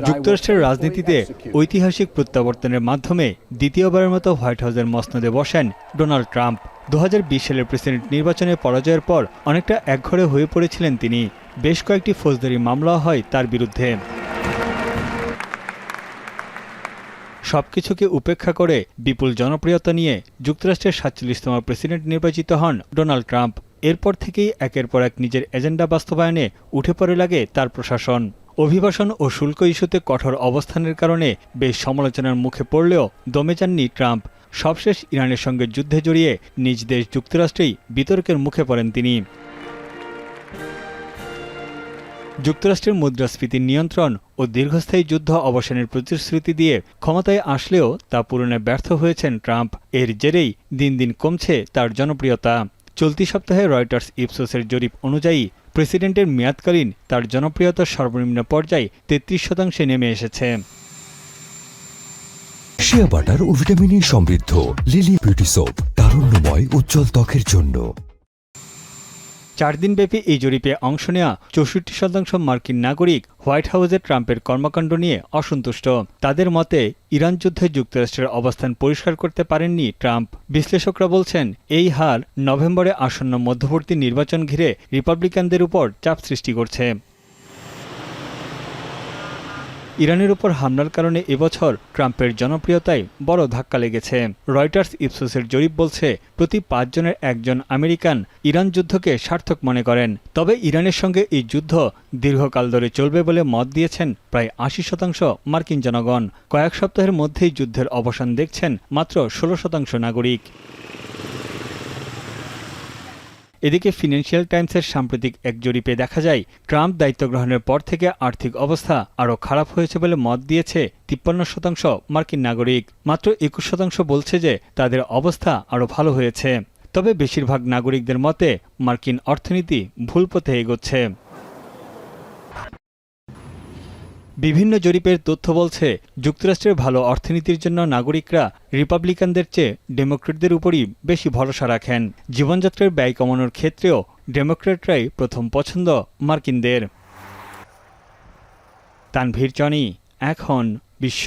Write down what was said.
যুক্তরাষ্ট্রের রাজনীতিতে ঐতিহাসিক প্রত্যাবর্তনের মাধ্যমে দ্বিতীয়বারের মতো হোয়াইট হাউসের মসনদে বসেন ডোনাল্ড ট্রাম্প। 2020 সালের প্রেসিডেন্ট নির্বাচনে পরাজয়ের পর অনেকটা একঘরে হয়ে পড়েছিলেন তিনি। বেশ কয়েকটি ফৌজদারি মামলা হয় তার বিরুদ্ধে। সবকিছুকে উপেক্ষা করে বিপুল জনপ্রিয়তা নিয়ে যুক্তরাষ্ট্রের 47তম প্রেসিডেন্ট নির্বাচিত হন ডোনাল্ড ট্রাম্প। এরপর থেকেই একের পর এক নিজের এজেন্ডা বাস্তবায়নে উঠে পড়ে লাগে তার প্রশাসন। অভিবাসন ও শুল্ক ইস্যুতে কঠোর অবস্থানের কারণে বেশ সমালোচনার মুখে পড়লেও দমে যাননি ট্রাম্প। সবশেষ ইরানের সঙ্গে যুদ্ধে জড়িয়ে নিজ দেশ যুক্তরাষ্ট্রেই বিতর্কের মুখে পড়েন তিনি। যুক্তরাষ্ট্রের মুদ্রাস্ফীতির নিয়ন্ত্রণ ও দীর্ঘস্থায়ী যুদ্ধ অবসানের প্রতিশ্রুতি দিয়ে ক্ষমতায় আসলেও তা পূরণে ব্যর্থ হয়েছেন ট্রাম্প। এর জেরেই দিন দিন কমছে তার জনপ্রিয়তা। চলতি সপ্তাহে রয়টার্স ইপসোসের জরিপ অনুযায়ী প্রেসিডেন্টের মেয়াদকালীন তার জনপ্রিয়তার সর্বনিম্ন পর্যায়ে 33% নেমে এসেছে। শিয়া বাটার ও ভিটামিন সমৃদ্ধ লিলি বিউটি সোপ, তারুণ্যময় উজ্জ্বল ত্বকের জন্য। 4 দিনব্যাপী এই জরিপে অংশ নেওয়া 64% মার্কিন নাগরিক হোয়াইট হাউসে ট্রাম্পের কর্মকাণ্ড নিয়ে অসন্তুষ্ট। তাদের মতে ইরান যুদ্ধে যুক্তরাষ্ট্রের অবস্থান পরিষ্কার করতে পারেননি ট্রাম্প। বিশ্লেষকরা বলছেন এই হার নভেম্বরে আসন্ন মধ্যবর্তী নির্বাচন ঘিরে রিপাবলিকানদের উপর চাপ সৃষ্টি করছে। ইরানের উপর হামলার কারণে এবছর ট্রাম্পের জনপ্রিয়তায় বড় ধাক্কা লেগেছে। রয়টার্স ইপসোসের জরিপ বলছে প্রতি 5 জনের একজন আমেরিকান ইরান যুদ্ধকে সার্থক মনে করেন। তবে ইরানের সঙ্গে এই যুদ্ধ দীর্ঘকাল ধরে চলবে বলে মত দিয়েছেন প্রায় 80% মার্কিন জনগণ। কয়েক সপ্তাহের মধ্যেই যুদ্ধের অবসান দেখছেন মাত্র 16% নাগরিক। এদিকে ফিনান্সিয়াল টাইমসের সাম্প্রতিক এক জরিপে দেখা যায় ট্রাম্প দায়িত্ব গ্রহণের পর থেকে আর্থিক অবস্থা আরও খারাপ হয়েছে বলে মত দিয়েছে 53% মার্কিন নাগরিক। মাত্র 21% বলছে যে তাদের অবস্থা আরও ভালো হয়েছে। তবে বেশিরভাগ নাগরিকদের মতে মার্কিন অর্থনীতি ভুল পথে এগোচ্ছে। বিভিন্ন জরিপের তথ্য বলছে যুক্তরাষ্ট্রের ভালো অর্থনীতির জন্য নাগরিকরা রিপাবলিকানদের চেয়ে ডেমোক্রেটদের উপরই বেশি ভরসা রাখেন। জীবনযাত্রার ব্যয় কমানোর ক্ষেত্রেও ডেমোক্রেটরাই প্রথম পছন্দ মার্কিনদের। তানভীর চনি, এখন বিশ্ব।